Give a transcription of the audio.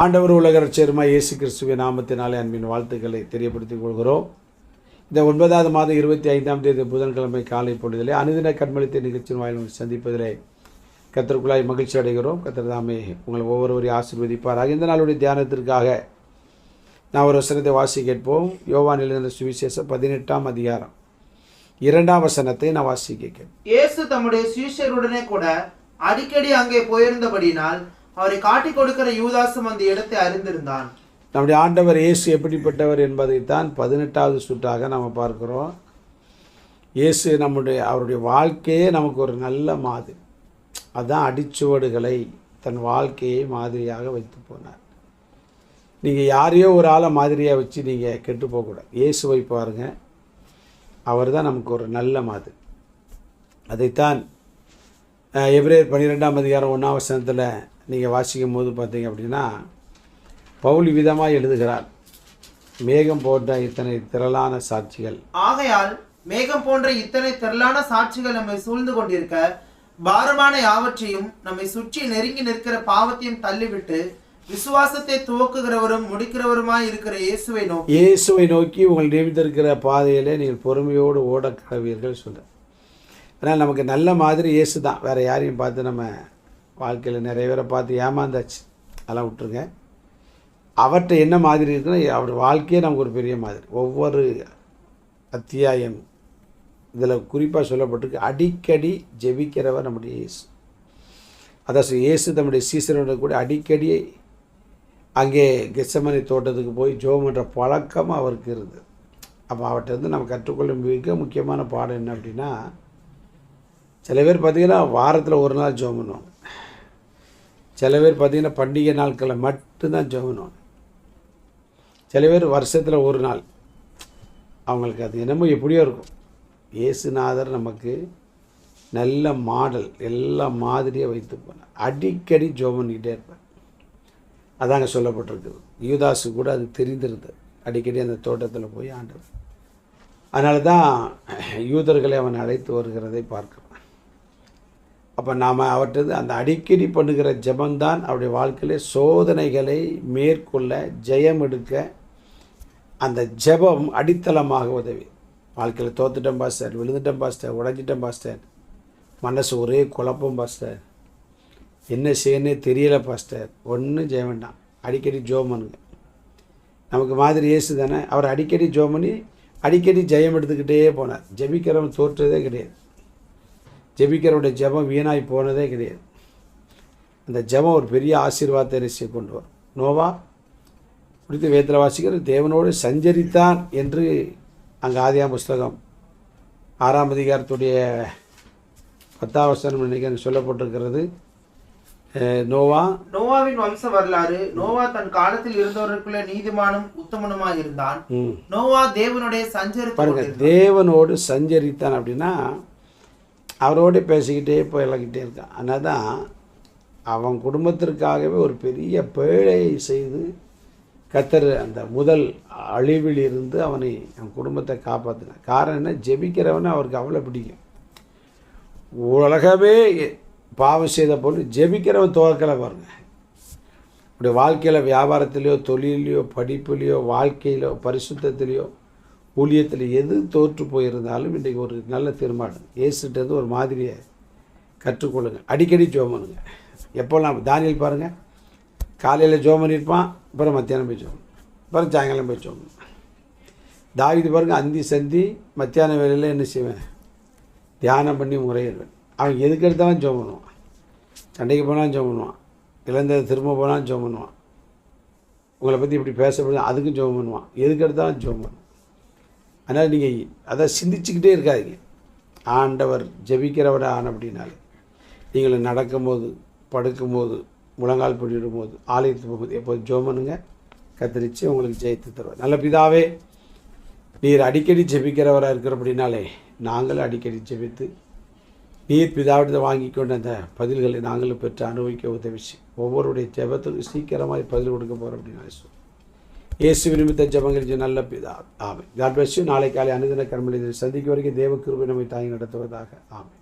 ஆண்டவர் உலக ரட்சகருமாய் இயேசு கிறிஸ்துவின் நாமத்தினாலே அன்பின் வாழ்த்துக்களை தெரியப்படுத்திக் கொள்கிறோம். இந்த 9வது மாதம் 25ஆம் தேதி புதன்கிழமை காலை பொழுதிலே அனுதின கண்மளித்த நிகழ்ச்சியின் வாயிலும் சந்திப்பதிலே கர்த்தருக்குள்ளாய் மகிழ்ச்சி அடைகிறோம். கர்த்தர் தாமே உங்களை ஒவ்வொருவரையும் ஆசீர்வதிப்பாராக. இந்த நாளுடைய தியானத்திற்காக நான் ஒரு வசனத்தை வாசி கேட்போம். யோவான் எழுதின சுவிசேஷம் 18ஆம் அதிகாரம் 2ஆம் வசனத்தை நான் வாசிக்க கேட்பேன். இயேசு தம்முடைய சீஷருடனே கூட அடிக்கடி அங்கே போயிருந்தபடினால் அவரை காட்டிக் கொடுக்கிற யூதாசும் அந்த இடத்தை அறிந்திருந்தான். நம்முடைய ஆண்டவர் இயேசு எப்படிப்பட்டவர் என்பதைத்தான் 18வது சுற்றாக நம்ம பார்க்கிறோம். இயேசு அவருடைய வாழ்க்கையே நமக்கு ஒரு நல்ல மாதிரி. அதுதான் அடிச்சுவடுகளை தன் வாழ்க்கையை மாதிரியாக வைத்து போனார். நீங்கள் யாரையோ ஒரு ஆளை மாதிரியாக வச்சு நீங்கள் கெட்டு போகக்கூடாது. இயேசுவை பாருங்க, அவர் தான் நமக்கு ஒரு நல்ல மாதிரி. அதைத்தான் எபிரேயர் 12ஆம் அதிகாரம் 1ஆம் வசனத்தில் நீங்கள் வாசிக்கும் போது பார்த்தீங்க அப்படின்னா பவுல் விதமாக எழுதுகிறார். மேகம் போன்ற இத்தனை திரளான சாட்சிகள், ஆகையால் மேகம் போன்ற இத்தனை திரளான சாட்சிகள் நம்மை சூழ்ந்து கொண்டிருக்க பாரமான யாவற்றையும் நம்மை சுற்றி நெருங்கி நிற்கிற பாவத்தையும் தள்ளிவிட்டு விசுவாசத்தை துவக்குகிறவரும் முடிக்கிறவருமாய் இருக்கிற இயேசுவை நோக்கி உங்கள் நியமித்திருக்கிற பாதையிலே நீங்கள் பொறுமையோடு ஓட கடவீர்கள் சொல்ல. அதனால் நமக்கு நல்ல மாதிரி இயேசு தான். வேறு யாரையும் பார்த்து நம்ம வாழ்க்கையில் நிறைய பேரை பார்த்து ஏமாந்தாச்சு, அதெல்லாம் விட்டுருங்க. அவர்கிட்ட என்ன மாதிரி இருக்குன்னா அவர் வாழ்க்கையே நமக்கு ஒரு பெரிய மாதிரி. ஒவ்வொரு அத்தியாயம் இதில் குறிப்பாக சொல்லப்பட்டிருக்கு, அடிக்கடி ஜெபிக்கிறவர் நம்முடைய இயேசு. அதாவது இயேசு தம்முடைய சீசரோட கூட அடிக்கடி அங்கே கெத்செமனே தோட்டத்துக்கு போய் ஜெபம் பண்ணுற பழக்கம் அவருக்கு இருந்தது. அப்போ அவர்கிட்ட இருந்து நம்ம கற்றுக்கொள்ளும் மிக முக்கியமான பாடம் என்ன அப்படின்னா, சில பேர் பார்த்திங்கன்னா வாரத்தில் ஒரு நாள் ஜெபம் பண்ணுவாங்க. சில பேர் பார்த்திங்கன்னா பண்டிகை நாட்களில் மட்டும்தான் ஜெபம் பண்ணுவாங்க. சில பேர் வருஷத்தில் ஒரு நாள். அவங்களுக்கு அது என்னமோ எப்படியோ இருக்கும். இயேசுநாதர் நமக்கு நல்ல மாடல், எல்லா மாதிரியாக வைத்து போனார். அடிக்கடி ஜெபம் பண்ணிக்கிட்டே இருப்பார். அதாங்க சொல்லப்பட்டிருக்குது. யூதாசு கூட அது தெரிந்திருந்தது. அடிக்கடி அந்த தோட்டத்தில் போய் ஆண்டவர். அதனால தான் யூதர்களை அவன் அழைத்து வருகிறதை பார்க்கிறோம். அப்போ நாம் அவர்கிட்ட அந்த அடிக்கடி பண்ணுகிற ஜெபந்தான் அவருடைய வாழ்க்கையிலே சோதனைகளை மேற்கொள்ள ஜெயம் எடுக்க அந்த ஜெபம் அடித்தளமாக உதவி. வாழ்க்கையில் தோத்துட்டேன் பாஸ்டர், விழுந்துட்டேன் பாஸ்டர், உடைஞ்சிட்டேன் பாஸ்டர், மனசு ஒரே குழப்பம் பாஸ்டர், என்ன செய்யணுன்னே தெரியலை பாஸ்டர், ஒன்றும் செய்ய வேண்டாம், அடிக்கடி ஜெபம் பண்ணுங்க. நமக்கு மாதிரி இயேசு தானே. அவர் அடிக்கடி ஜெபம் பண்ணி அடிக்கடி ஜெயம் எடுத்துக்கிட்டே போனார். ஜெபிக்கிறவன் தோற்றதே கிடையாது. ஜெபிக்கிறவருடைய ஜெபம் வீணாய் போனதே கிடையாது. அந்த ஜெபம் ஒரு பெரிய ஆசீர்வாதத்தை ரிசீவ் கொண்டு வரும். நோவா குறித்து வேதத்தில் வாசிக்கிற தேவனோடு சஞ்சரித்தான் என்று அங்கே ஆதியாகம புஸ்தகம் 6ஆம் அதிகாரத்துடைய 10ஆம் வசனம் நினைக்க சொல்லப்பட்டிருக்கிறது. நோவாவின் வம்ச வரலாறு. நோவா தன் காலத்தில் இருந்தவர்களுக்குள்ள நீதிமானும் உத்தமனுமாக இருந்தான். நோவா தேவனுடைய பாருங்க, தேவனோடு சஞ்சரித்தான் அப்படின்னா அவரோடு பேசிக்கிட்டே போயிடக்கிட்டே இருக்கான். அதனால் தான் அவன் குடும்பத்திற்காகவே ஒரு பெரிய பேழையை செய்து கர்த்தர் அந்த முதல் அழிவில் இருந்து அவன் குடும்பத்தை காப்பாற்றினான். காரணம் என்ன? ஜெபிக்கிறவனை அவருக்கு அவ்வளோ பிடிக்கும். உலகமே பாவம் செய்த போது ஜெபிக்கிறவன் துவக்கலை பாருங்க. அப்படி வாழ்க்கையில் வியாபாரத்திலையோ தொழிலையோ படிப்புலையோ வாழ்க்கையிலோ பரிசுத்தத்திலையோ ஊழியத்தில் எது தோற்று போயிருந்தாலும் இன்றைக்கி ஒரு நல்ல தீர்மானம். இயேசுட்டது ஒரு மாதிரியை கற்றுக்கொள்ளுங்க. அடிக்கடி ஜெபம் பண்ணுங்க. எப்போல்லாம் தானியேல் பாருங்கள், காலையில் ஜெபம் பண்ணியிருப்பான், அப்புறம் மத்தியானம் போய் ஜெபம், அப்புறம் சாயங்காலம் போய் ஜெபம். தாவீது பாருங்கள், அந்தி சந்தி மத்தியான வேலையில் என்ன செய்வேன், தியானம் பண்ணி முறையிடுவேன். அவன் எதுக்கு எடுத்தாலும் ஜெபம் பண்ணுவான். சண்டைக்கு போனாலும் ஜெபம் பண்ணுவான், இழந்தது திரும்ப போனாலும் ஜெபம் பண்ணுவான், உங்களை பற்றி இப்படி பேசப்படுது அதுக்கும் ஜெபம் பண்ணுவான், எதுக்கு எடுத்தாலும் ஜெபம் பண்ணுவான். அதனால் நீங்கள் அதை சிந்திச்சுக்கிட்டே இருக்காதீங்க. ஆண்டவர் ஜெபிக்கிறவரை ஆன அப்படின்னாலே நீங்கள் நடக்கும்போது, படுக்கும்போது, முழங்கால் பண்ணிடும்போது, ஆலயத்துக்கு போகும்போது எப்போது ஜெபம் பண்ணுங்க. கத்தரிச்சு உங்களுக்கு ஜெயித்து தருவார். நல்ல பிதாவே, நீர் அடிக்கடி ஜெபிக்கிறவராக இருக்கிற அப்படின்னாலே நாங்களும் அடிக்கடி ஜெபித்து நீர் பிதாவிடத்தை வாங்கி கொண்ட அந்த பதில்களை நாங்களும் பெற்று அனுபவிக்க உதவிச்சு ஒவ்வொருடைய ஜெபத்துக்கு சீக்கிரமாக பதில் கொடுக்க போகிறோம் அப்படின்னாலே சொல்லு. இயேசு நிமித்த ஜெபங்கள் நல்ல பிதா. ஆமென். God bless you. நாளை காலை அனுதின கர்மலில் சந்திக்க வரைக்கும் தேவ கிருபை நம்மை தாங்கி நடத்துவதாக. ஆமென்.